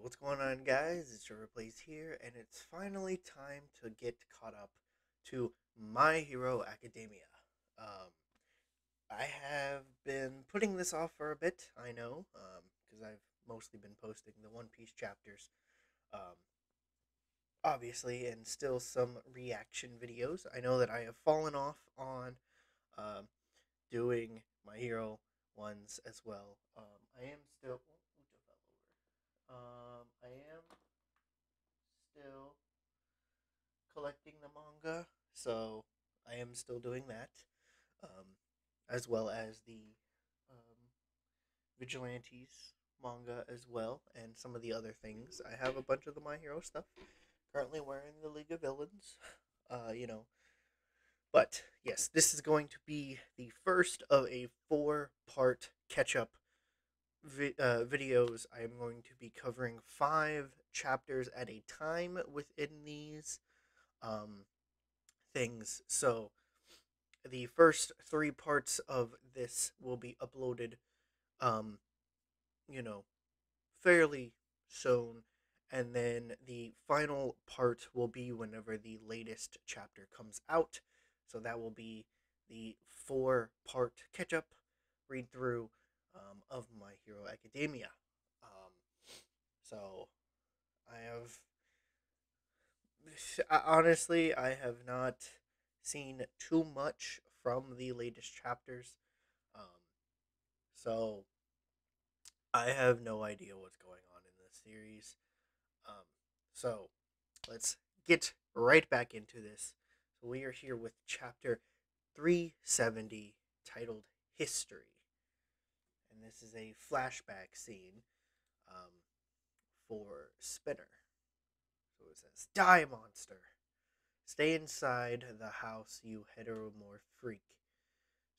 What's going on, guys? It's Trevor Plays here, and it's finally time to get caught up to My Hero Academia. Um, I have been putting this off for a bit, I know, because I've mostly been posting the One Piece chapters, um, obviously, and still some reaction videos. I know that I have fallen off on um, doing My Hero ones as well. I am still. I am still collecting the manga, so I am still doing that, um, as well as the um, Vigilantes manga as well, and some of the other things. I have a bunch of the My Hero stuff. Currently wearing the League of Villains, uh, you know. But yes, this is going to be the first of a four-part catch-up videos. I am going to be covering 5 chapters at a time within these. Um, things. So the first 3 parts of this will be uploaded, um, you know, fairly soon, and then the final part will be whenever the latest chapter comes out. So that will be the 4-part catch-up read through of My Hero Academia. Um, so I have honestly, I have not seen too much from the latest chapters. Um, so I have no idea what's going on in this series. Um, so let's get right back into this. So we are here with chapter 370 titled History. And this is a flashback scene um, for Spinner. So it says, "Die, monster. Stay inside the house, you heteromorph freak.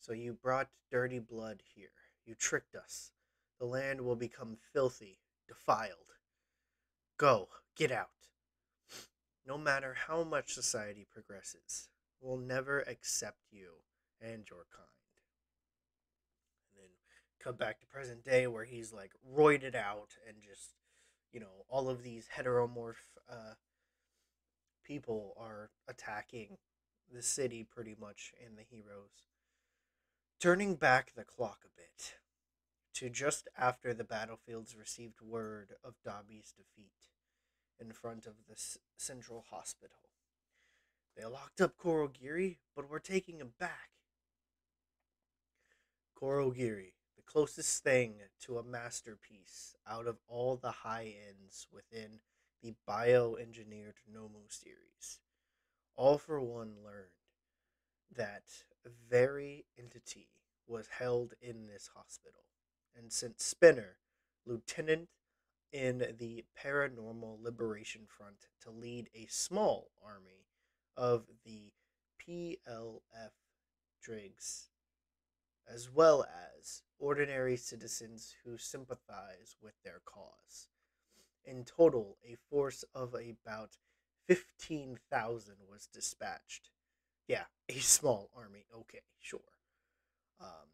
So you brought dirty blood here. You tricked us. The land will become filthy, defiled. Go, get out. No matter how much society progresses, we'll never accept you and your kind." And then come back to present day where he's like roided out and just, all of these heteromorph people are attacking the city pretty much and the heroes. Turning back the clock a bit to just after the battlefields received word of Dobby's defeat in front of the central hospital. They locked up Korogiri, but we're taking him back. Korogiri, the closest thing to a masterpiece out of all the high ends within the bioengineered Nomu series. All for One learned that very entity was held in this hospital and sent Spinner, lieutenant in the Paranormal Liberation Front, to lead a small army of the PLF Drigs, as well as ordinary citizens who sympathize with their cause. In total, a force of about 15,000 was dispatched. Yeah, a small army. Okay, sure. Um,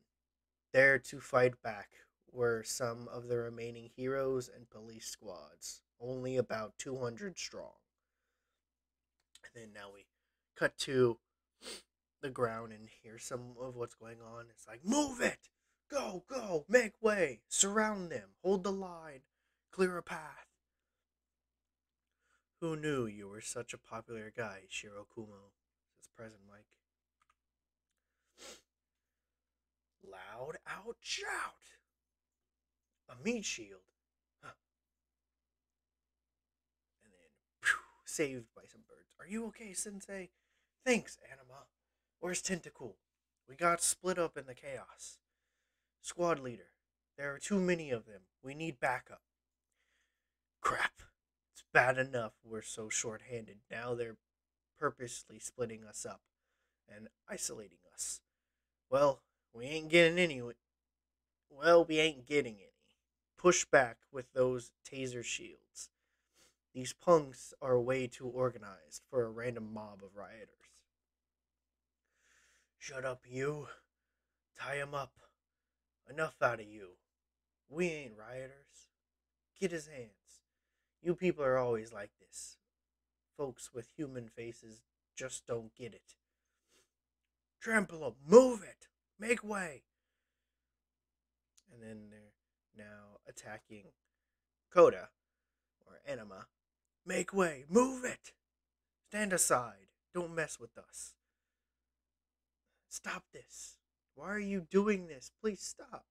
there to fight back were some of the remaining heroes and police squads, only about 200 strong. And then now we cut to the ground and hear some of what's going on. It's like, move it! Go, go, make way, surround them, hold the line, clear a path. Who knew you were such a popular guy, Shirokumo? Says President Mike. Loud out shout! A meat shield. Huh. And then, phew, saved by some birds. Are you okay, Sensei? Thanks, Anima. Where's Tentacool? We got split up in the chaos. Squad leader. There are too many of them. We need backup. Crap. It's bad enough we're so short-handed. Now they're purposely splitting us up and isolating us. Well, we ain't getting any. Well, we ain't getting any. Push back with those taser shields. These punks are way too organized for a random mob of rioters. Shut up, you. Tie 'em up. Enough out of you. We ain't rioters. Get his hands. You people are always like this. Folks with human faces just don't get it. Trample 'em, move it, make way. And then they're now attacking Coda, or Anima. Make way, move it. Stand aside, don't mess with us. Stop this. Why are you doing this? Please stop.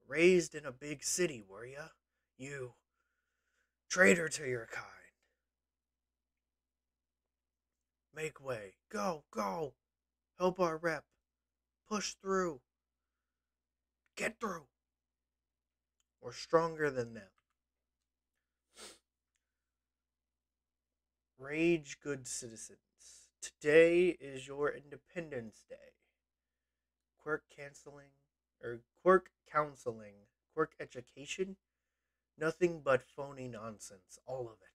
Raised in a big city, were ya? You traitor to your kind. Make way. Go, go. Help our rep. Push through. Get through. We're stronger than them. Rage, good citizens. Today is your Independence Day. Quirk counseling, quirk education, nothing but phony nonsense, all of it.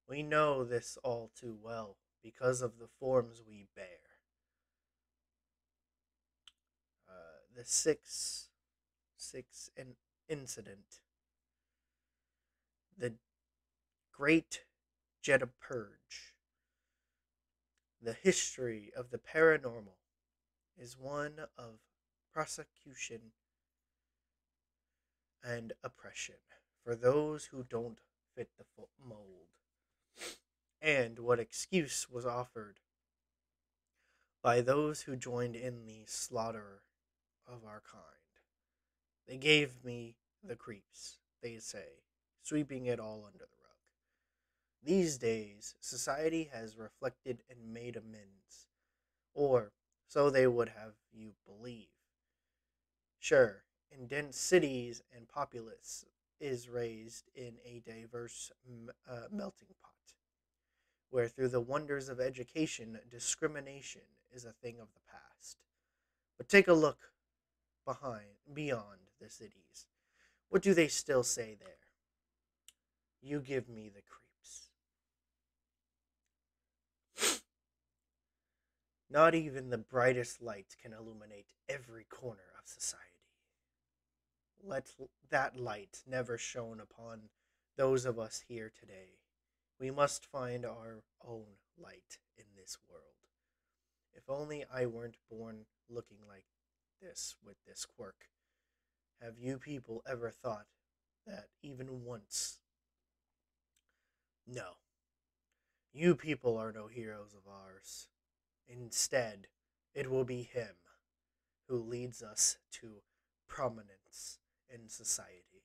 We know this all too well because of the forms we bear. The six incident, the Great Jetta Purge, the history of the paranormal is one of prosecution and oppression for those who don't fit the mold. And what excuse was offered by those who joined in the slaughter of our kind? They gave me the creeps, they say, sweeping it all under the rug. These days, society has reflected and made amends, or so they would have you believe. Sure, in dense cities and populace is raised in a diverse melting pot, where through the wonders of education, discrimination is a thing of the past. But take a look beyond the cities. What do they still say there? You give me the creeps. Not even the brightest light can illuminate every corner of society. Let that light never shone upon those of us here today. We must find our own light in this world. If only I weren't born looking like this with this quirk. Have you people ever thought that even once? No. You people are no heroes of ours. Instead, it will be him who leads us to prominence in society.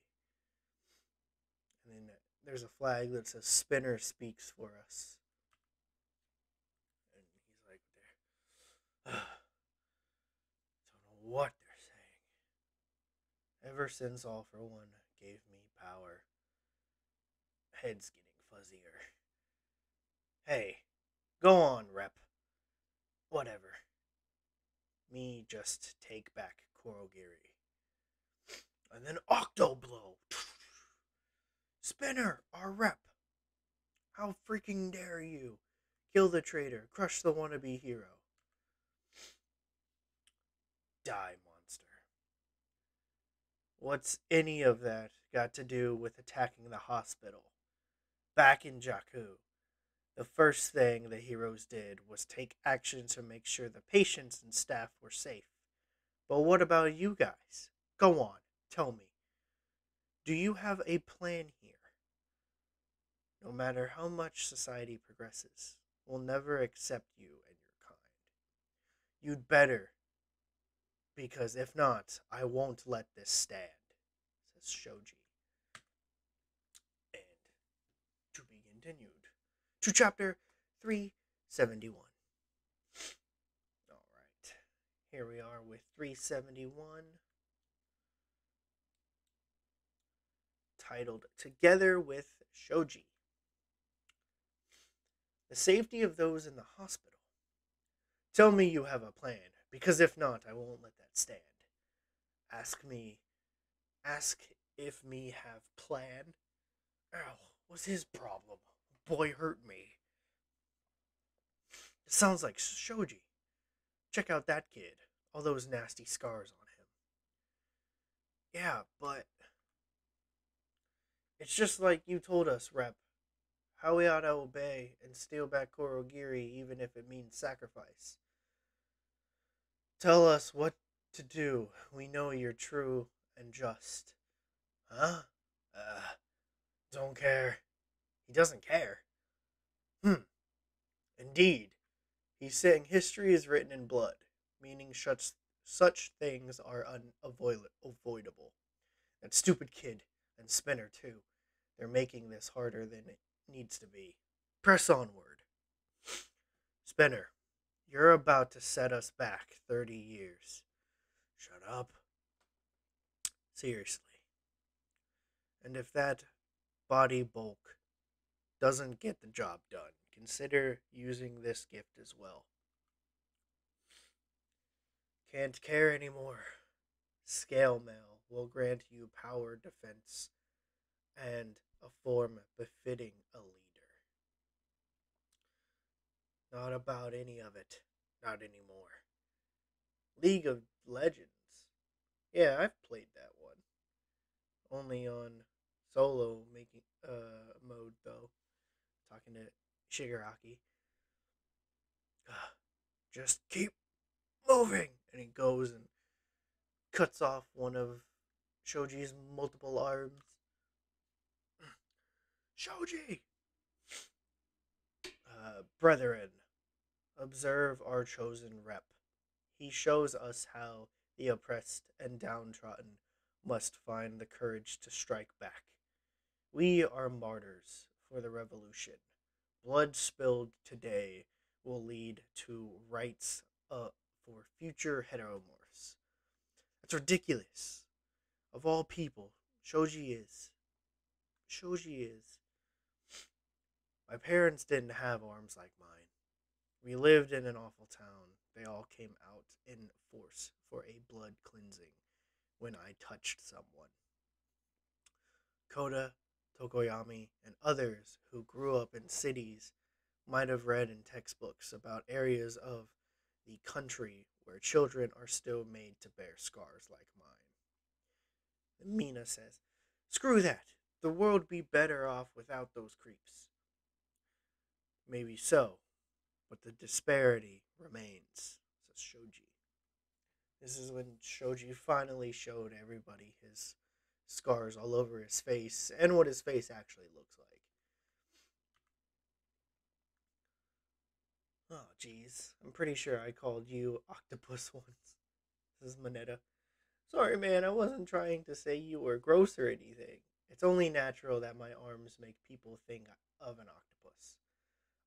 And then there's a flag that says Spinner speaks for us. And he's like there. Don't know what they're saying. Ever since All for One gave me power, head's getting fuzzier. Hey, go on, Rep. Whatever. Me just take back Kurogiri. And then Octo Blow. Spinner, our rep. How freaking dare you? Kill the traitor. Crush the wannabe hero. Die, monster. What's any of that got to do with attacking the hospital? Back in Jakku, the first thing the heroes did was take action to make sure the patients and staff were safe. But what about you guys? Go on, tell me. Do you have a plan here? No matter how much society progresses, we'll never accept you and your kind. You'd better, because if not, I won't let this stand, says Shoji. And to be continued to chapter 371. Alright, here we are with 371, titled Together with Shoji. The safety of those in the hospital. Tell me you have a plan, because if not, I won't let that stand. Ask if me have plan. Ow, what's his problem? Boy hurt me. It sounds like Shoji. Check out that kid. All those nasty scars on him. Yeah, but It's just like you told us, Rep, how we ought to obey and steal back Korogiri even if it means sacrifice. Tell us what to do. We know you're true and just. Huh? Don't care. He doesn't care. Indeed. He's saying history is written in blood, meaning such things are unavoidable. That stupid kid and Spinner, too. They're making this harder than it needs to be. Press onward. Spinner, you're about to set us back 30 years. Shut up. Seriously. And if that body bulk doesn't get the job done, consider using this gift as well. Can't care anymore. Scale mail will grant you power, defense, and a form befitting a leader. Not about any of it. Not anymore. League of Legends. Yeah, I've played that one. Only on solo making mode though. Talking to Shigaraki. Just keep moving, and he goes and cuts off one of Shoji's multiple arms. Shoji! Brethren, observe our chosen rep. He shows us how the oppressed and downtrodden must find the courage to strike back. We are martyrs for the revolution. Blood spilled today will lead to rights for future heteromorphs. That's ridiculous. Of all people, Shoji is. My parents didn't have arms like mine. We lived in an awful town. They all came out in force for a blood cleansing when I touched someone. Koda, Tokoyami, and others who grew up in cities might have read in textbooks about areas of the country where children are still made to bear scars like mine. Mina says, "Screw that. The world would be better off without those creeps." Maybe so, but the disparity remains, says Shoji. This is when Shoji finally showed everybody his scars all over his face and what his face actually looks like. Oh, jeez. I'm pretty sure I called you octopus once. This is Mineta. Sorry, man, I wasn't trying to say you were gross or anything. It's only natural that my arms make people think of an octopus.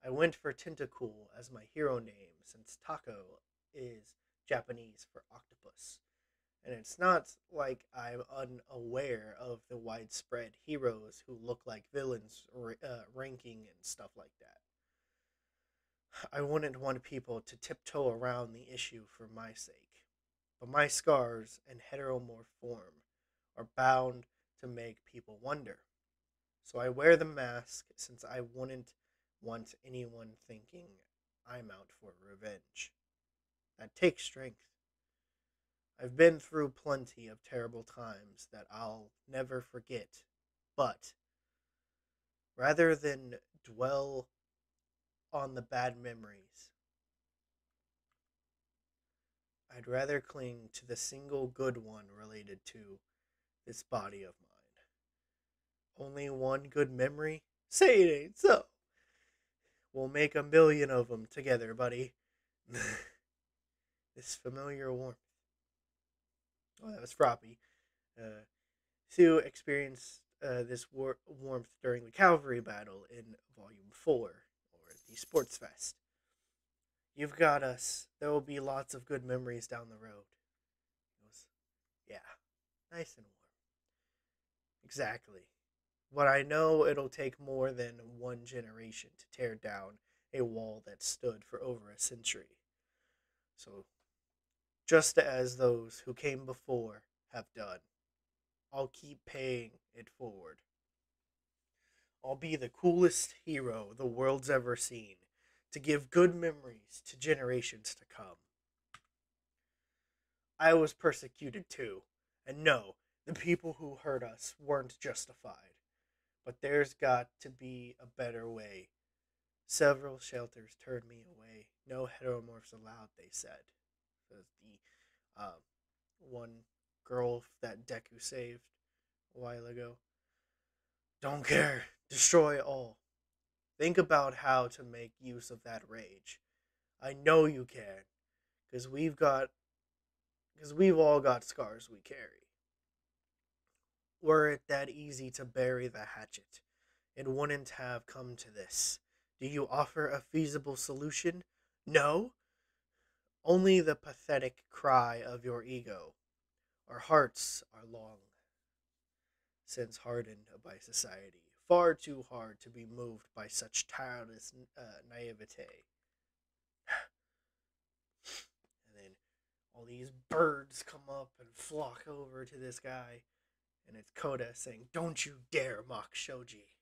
I went for Tentacool as my hero name since Taco is Japanese for octopus. And it's not like I'm unaware of the widespread heroes who look like villains ranking and stuff like that. I wouldn't want people to tiptoe around the issue for my sake. But my scars and heteromorph form are bound to make people wonder. So I wear the mask since I wouldn't want anyone thinking I'm out for revenge. That takes strength. I've been through plenty of terrible times that I'll never forget, but rather than dwell on the bad memories, I'd rather cling to the single good one related to this body of mine. Only one good memory? Say it ain't so. We'll make a million of them together, buddy. This familiar warmth. Oh, that was Froppy. Sue experienced this warmth during the cavalry battle in Volume 4, or the Sports Fest. You've got us. There will be lots of good memories down the road. He goes, yeah, nice and warm. Exactly. But I know it'll take more than one generation to tear down a wall that stood for over a century. So, just as those who came before have done, I'll keep paying it forward. I'll be the coolest hero the world's ever seen to give good memories to generations to come. I was persecuted too, and no, the people who hurt us weren't justified. But there's got to be a better way. Several shelters turned me away. No heteromorphs allowed, they said. Because the one girl that Deku saved a while ago. Don't care. Destroy all. Think about how to make use of that rage. I know you can, because we've all got scars we carry. Were it that easy to bury the hatchet, it wouldn't have come to this. Do you offer a feasible solution? No? Only the pathetic cry of your ego. Our hearts are long since hardened by society, far too hard to be moved by such tireless naivete. And then all these birds come up and flock over to this guy, and it's Koda saying, "Don't you dare mock Shoji."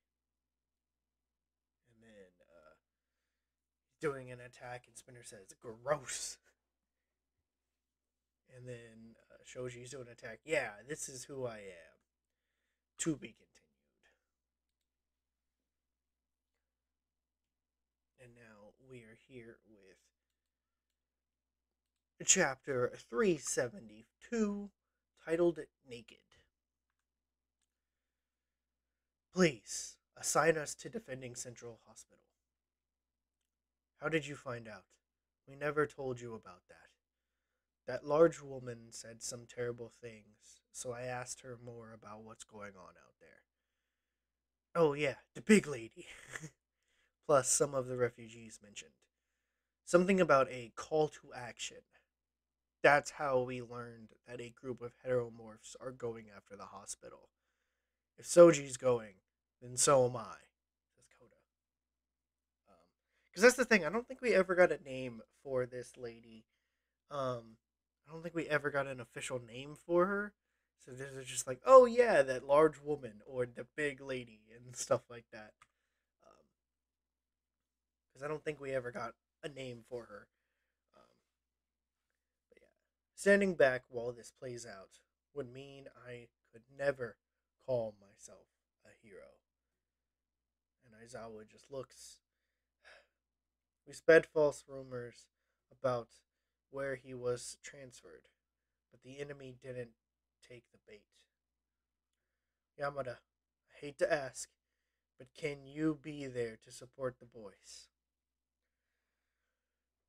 And then he's doing an attack, and Spinner says, "Gross." And then Shoji's doing an attack. "Yeah, this is who I am." To be continued. And now we are here with chapter 372, titled Naked. Please, assign us to defending Central Hospital. How did you find out? We never told you about that. That large woman said some terrible things, so I asked her more about what's going on out there. Oh yeah, the big lady. Plus some of the refugees mentioned. Something about a call to action. That's how we learned that a group of heteromorphs are going after the hospital. If Soji's going, then so am I, says Koda. Because that's the thing, I don't think we ever got a name for this lady. I don't think we ever got an official name for her. So they're just like, oh yeah, that large woman or the big lady and stuff like that. Because I don't think we ever got a name for her. Um, but yeah, standing back while this plays out would mean I could never call myself a hero. And Aizawa just looks. We sped false rumors about where he was transferred, but the enemy didn't take the bait. Yamada, I hate to ask, but can you be there to support the boys?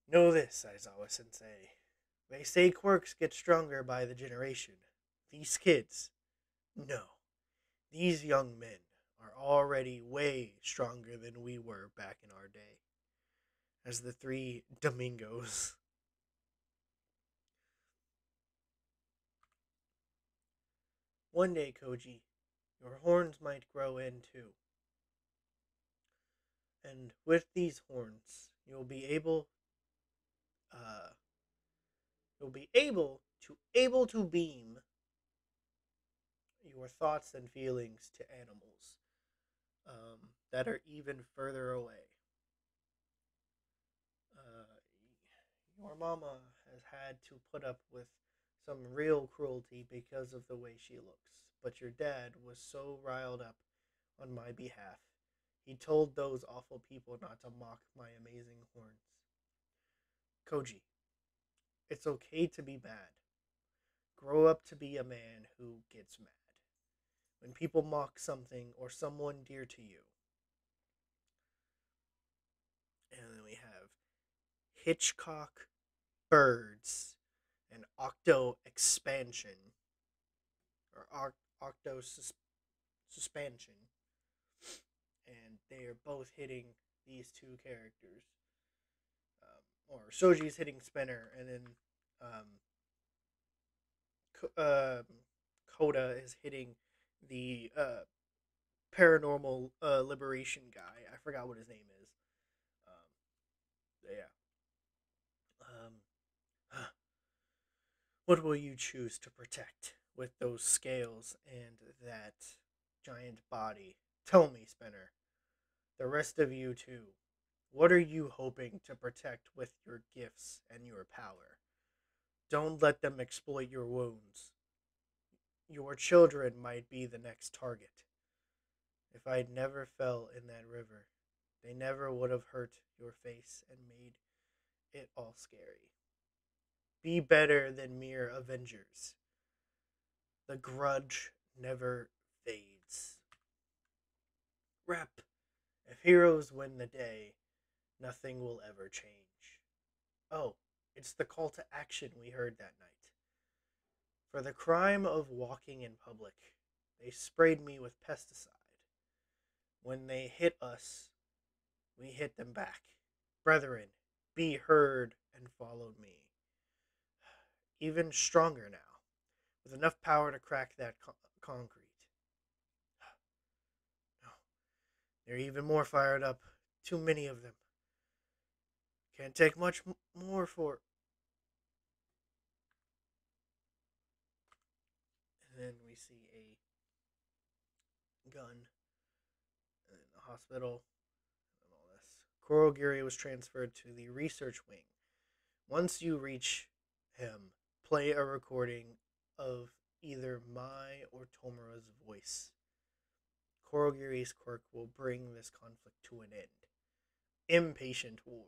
Know this, Aizawa sensei. They say quirks get stronger by the generation. These kids, no. These young men are already way stronger than we were back in our day. As the three Domingos. One day, Koji, your horns might grow in too. And with these horns, uh, you'll be able to beam your thoughts and feelings to animals that are even further away. Uh, your mama has had to put up with some real cruelty because of the way she looks, but your dad was so riled up on my behalf. He told those awful people not to mock my amazing horns. Koji, it's okay to be mad. Grow up to be a man who gets mad. When people mock something or someone dear to you. And then we have Hitchcock Birds and Octo Expansion. Or Octo Suspension. And they are both hitting these two characters. Or Soji's hitting Spinner, and then Koda is hitting the paranormal liberation guy. I forgot what his name is. Yeah. What will you choose to protect with those scales and that giant body? Tell me, Spinner. The rest of you too. What are you hoping to protect with your gifts and your power? Don't let them exploit your wounds. Your children might be the next target. If I'd never fell in that river, they never would have hurt your face and made it all scary. Be better than mere avengers. The grudge never fades. Rep, if heroes win the day, nothing will ever change. Oh, it's the call to action we heard that night. For the crime of walking in public, they sprayed me with pesticide. When they hit us, we hit them back. Brethren, be heard and followed me. Even stronger now, with enough power to crack that concrete. No, they're even more fired up. Too many of them. Can't take much more for. And then we see a gun in the hospital and all this. Kurogiri was transferred to the research wing. Once you reach him, play a recording of either Mai or Tomura's voice. Kurogiri's quirk will bring this conflict to an end. Impatient Ward.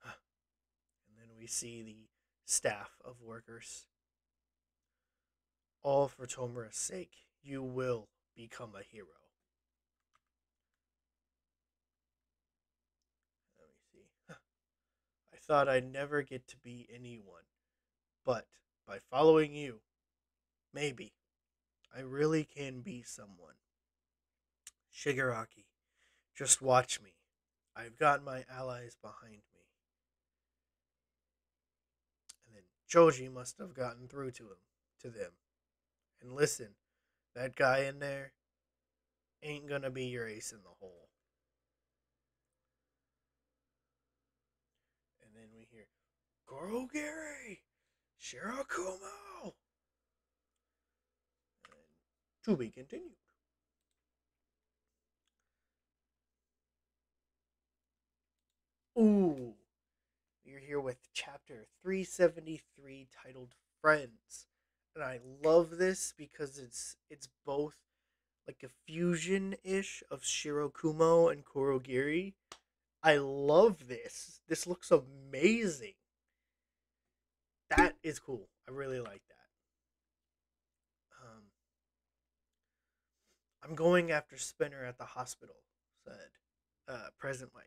And then we see the staff of workers. All for Tomura's sake, you will become a hero. Let me see. I thought I'd never get to be anyone, but by following you, maybe I really can be someone. Shigaraki, just watch me. I've got my allies behind me. And then Choji must have gotten through to them. And listen, that guy in there ain't gonna be your ace in the hole. And then we hear, Kurogiri! Shirakumo! And to be continued. Ooh, you're here with chapter 373 titled Friends. And I love this because it's both like a fusion-ish of Shirakumo and Kurogiri. I love this. This looks amazing. That is cool. I really like that. I'm going after Spinner at the hospital, said President Mike.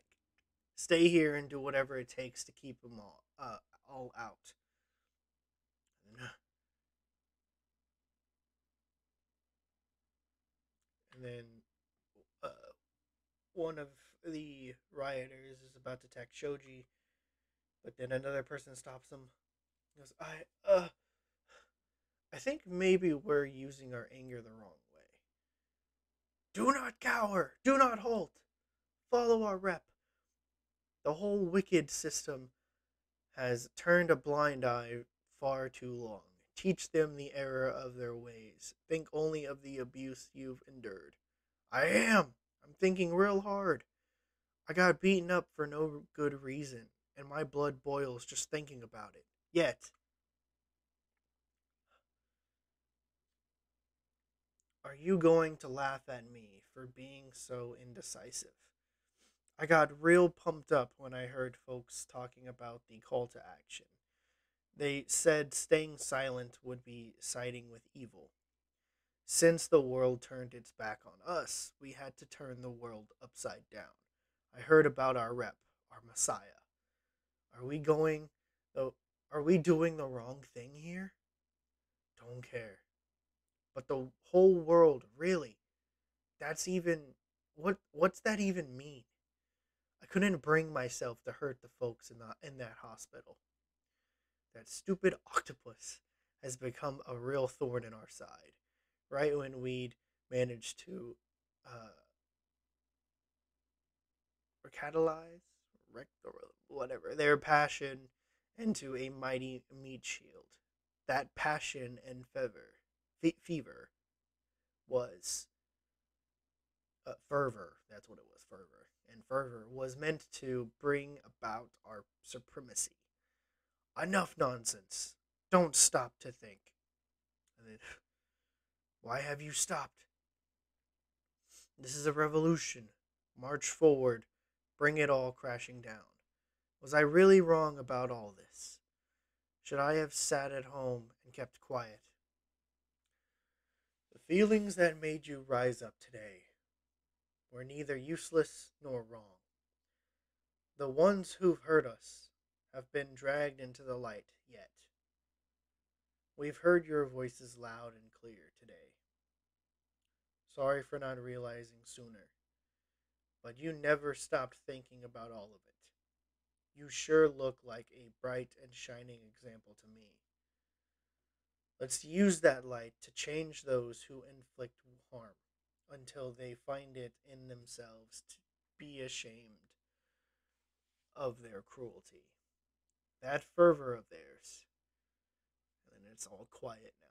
Stay here and do whatever it takes to keep them all out. And then uh, one of the rioters is about to attack Shoji, but then another person stops him. He goes, I think maybe we're using our anger the wrong way. Do not cower! Do not halt! Follow our rep. The whole wicked system has turned a blind eye far too long. Teach them the error of their ways. Think only of the abuse you've endured. I am! I'm thinking real hard. I got beaten up for no good reason, and my blood boils just thinking about it. Yet, are you going to laugh at me for being so indecisive? I got real pumped up when I heard folks talking about the call to action. They said staying silent would be siding with evil. Since the world turned its back on us, we had to turn the world upside down. I heard about our rep, our messiah. Are we going though are we doing the wrong thing here? Don't care. But the whole world, really? That's even what's that even mean? I couldn't bring myself to hurt the folks in that hospital. That stupid octopus has become a real thorn in our side. Right when we'd managed to uh, recatalyze, whatever, their passion into a mighty meat shield. That passion and fever was fervor. That's what it was, fervor. And fervor was meant to bring about our supremacy. Enough nonsense. Don't stop to think. And then, why have you stopped? This is a revolution. March forward. Bring it all crashing down. Was I really wrong about all this? Should I have sat at home and kept quiet? The feelings that made you rise up today were neither useless nor wrong. The ones who've hurt us have been dragged into the light yet. We've heard your voices loud and clear today. Sorry for not realizing sooner, but you never stopped thinking about all of it. You sure look like a bright and shining example to me. Let's use that light to change those who inflict harm until they find it in themselves to be ashamed of their cruelty. That fervor of theirs. And then it's all quiet now.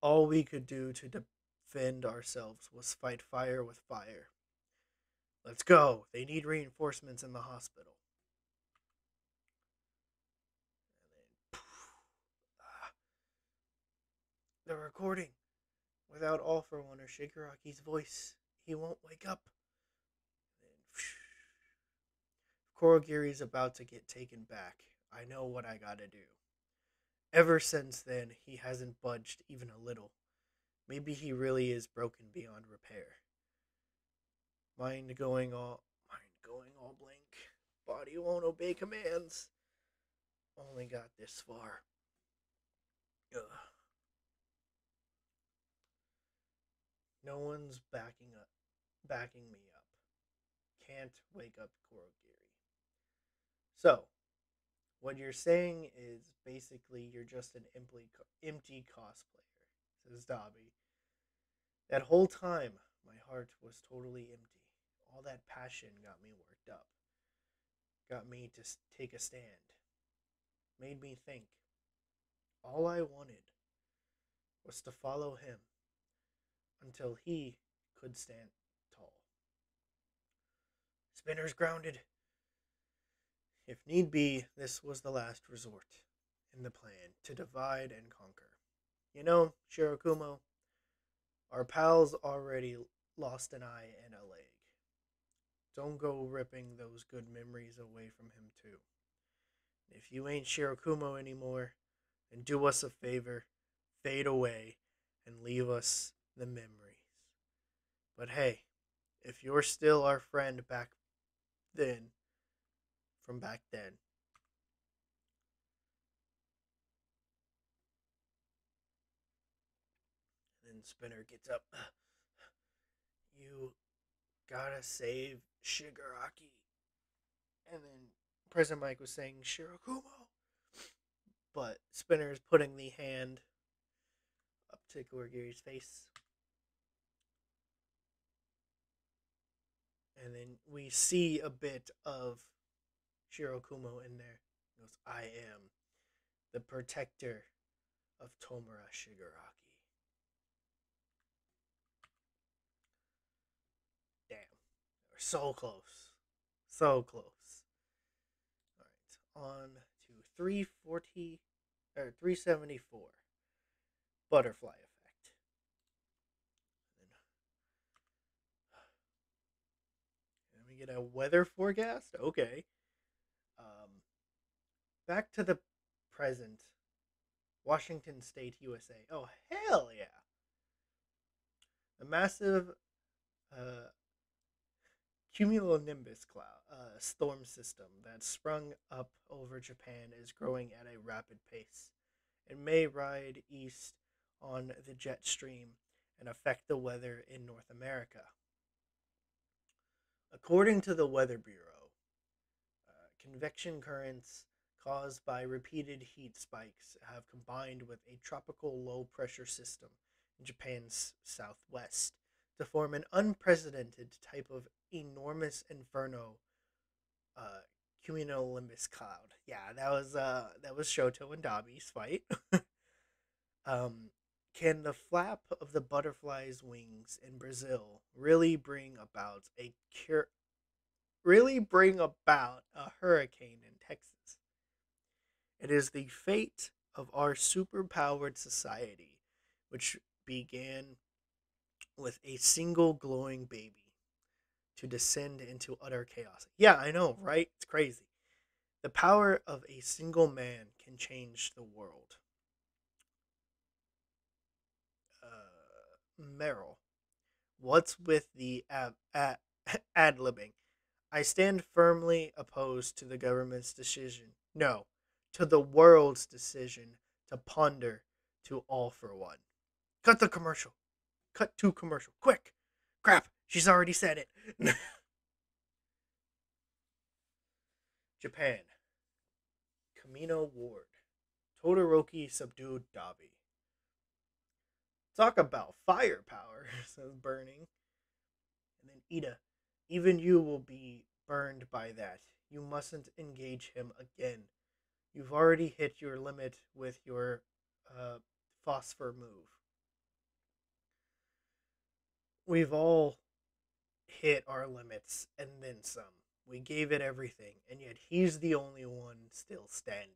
All we could do to defend ourselves was fight fire with fire. Let's go. They need reinforcements in the hospital. And then, the recording. Without All for One or Shigaraki's voice, he won't wake up. And Kurogiri's about to get taken back. I know what I gotta do. Ever since then, he hasn't budged even a little. Maybe he really is broken beyond repair. Mind going all blank. Body won't obey commands. Only got this far. Ugh. No one's backing me up. Can't wake up Kurogiri. So, what you're saying is basically you're just an empty cosplayer, says Dobby. That whole time, my heart was totally empty. All that passion got me worked up. Got me to take a stand. Made me think. All I wanted was to follow him until he could stand tall. Spinner's grounded. If need be, this was the last resort in the plan to divide and conquer. You know, Shirakumo, our pal's already lost an eye and a leg. Don't go ripping those good memories away from him, too. If you ain't Shirakumo anymore, then do us a favor, fade away, and leave us the memories. But hey, if you're still our friend back then, from back then, and then Spinner gets up. You gotta save Shigaraki. And then Prison Mike was saying, Shirakumo. But Spinner is putting the hand up to Kurogiri's face. And then we see a bit of Shirakumo in there. He goes, I am the protector of Tomura Shigaraki. Damn. We're so close. So close. Alright, on to 340 or 374. Butterfly effect. And we get a weather forecast? Okay. Back to the present. Washington State, USA. Oh, hell yeah. A massive cumulonimbus cloud storm system that sprung up over Japan is growing at a rapid pace. It may ride east on the jet stream and affect the weather in North America. According to the Weather Bureau, convection currents caused by repeated heat spikes have combined with a tropical low-pressure system in Japan's southwest to form an unprecedented type of enormous inferno cumulonimbus cloud. Yeah, that was Shoto and Dabi's fight. Can the flap of the butterfly's wings in Brazil really bring about a hurricane in Texas? It is the fate of our superpowered society, which began with a single glowing baby to descend into utter chaos. Yeah, I know, right? It's crazy. The power of a single man can change the world. Meryl, what's with the ad libbing? I stand firmly opposed to the government's decision. No, to the world's decision to ponder to all for one. Cut the commercial. Cut to commercial. Quick. Crap, she's already said it. Japan. Kamino Ward. Todoroki subdued Dabi. Talk about firepower, says Burning. And then Ida. Even you will be burned by that. You mustn't engage him again. You've already hit your limit with your uh, phosphor move. We've all hit our limits and then some. We gave it everything, and yet he's the only one still standing.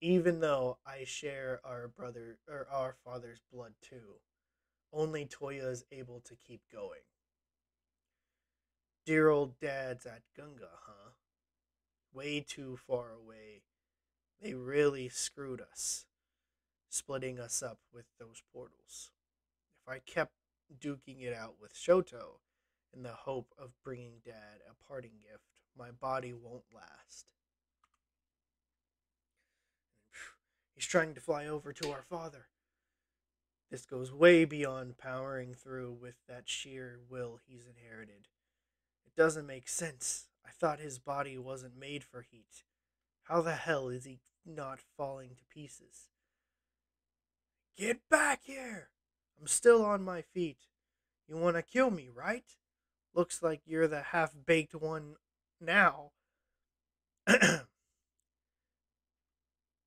Even though I share our brother or our father's blood too, only Toya is able to keep going. Dear old dad's at Gunga, huh? Way too far away. They really screwed us, splitting us up with those portals. If I kept duking it out with Shoto in the hope of bringing Dad a parting gift, my body won't last. He's trying to fly over to our father. This goes way beyond powering through with that sheer will he's inherited. It doesn't make sense. I thought his body wasn't made for heat. How the hell is he not falling to pieces? Get back here! I'm still on my feet. You want to kill me, right? Looks like you're the half-baked one now.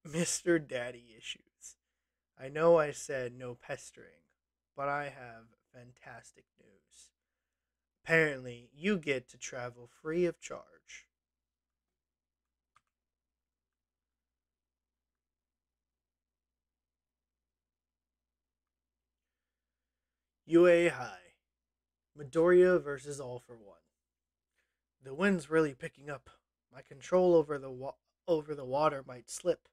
Mr. Daddy Issues. I know I said no pestering, but I have fantastic news. Apparently, you get to travel free of charge. UA High. Midoriya versus All for One. The wind's really picking up. My control over the water might slip.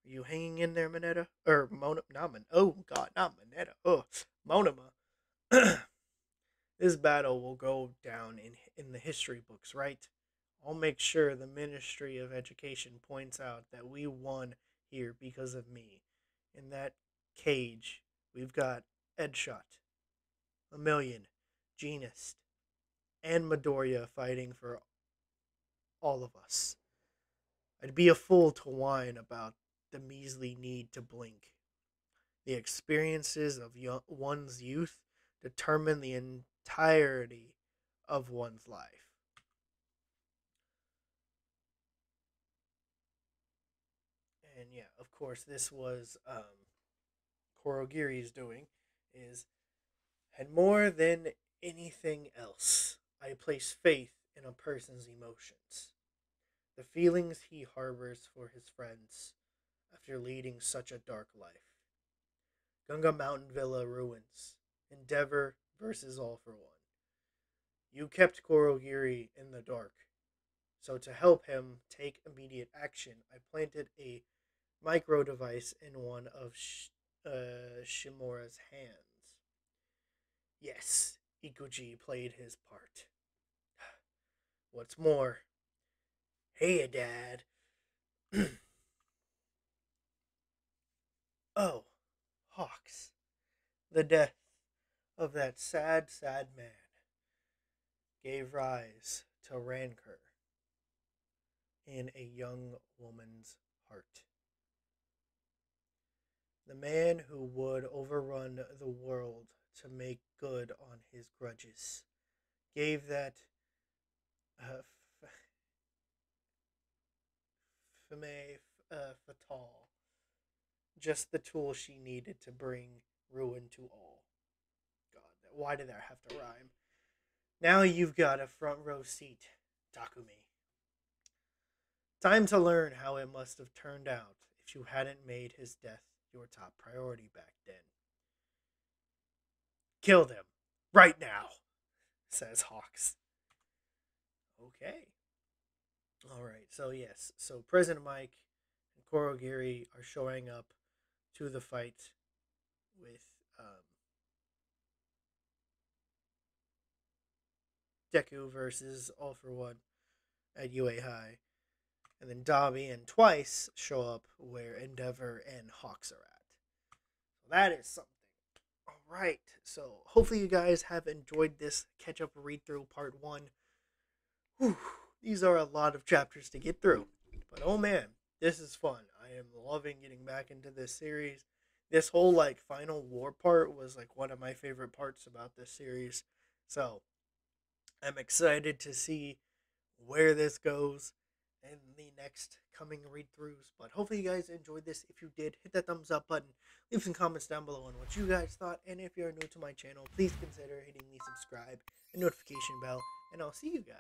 Are you hanging in there, Mineta? Or Mona? Not Min. Oh God, not Mineta. Oh, Monoma. This battle will go down in the history books, right? I'll make sure the Ministry of Education points out that we won here because of me. In that cage, we've got Edshot, a million, Genist, and Midoriya fighting for all of us. I'd be a fool to whine about the measly need to blink. The experiences of one's youth determine the entirety of one's life. And yeah, of course, this was Kurogiri's doing, is, and more than anything else, I place faith in a person's emotions. The feelings he harbors for his friends after leading such a dark life. Gunga Mountain Villa ruins. Endeavor versus All for One. You kept Kurogiri in the dark, so to help him take immediate action, I planted a micro device in one of Shimura's hands. Yes, Ikuji played his part. What's more, hey, Dad. Oh, Hawks. The death of that sad, sad man gave rise to rancor in a young woman's heart. The man who would overrun the world to make good on his grudges gave that uh, femme fatale just the tool she needed to bring ruin to all. God, why did that have to rhyme? Now you've got a front row seat, Takumi. Time to learn how it must have turned out if you hadn't made his death your top priority back then. Kill them. Right now, says Hawks. Okay. Alright, so yes. So President Mike and Korogiri are showing up to the fight with Deku versus All for One at UA High. And then Dobby and Twice show up where Endeavor and Hawks are at. So that is something. Alright, so hopefully you guys have enjoyed this Catchup Readthrough Part 1. Whew, these are a lot of chapters to get through. But oh man, this is fun. I am loving getting back into this series. This whole final war part was one of my favorite parts about this series. So I'm excited to see where this goes in the next coming read-throughs. But hopefully you guys enjoyed this. If you did, hit that thumbs up button. Leave some comments down below on what you guys thought. And if you're new to my channel, please consider hitting the subscribe and notification bell. And I'll see you guys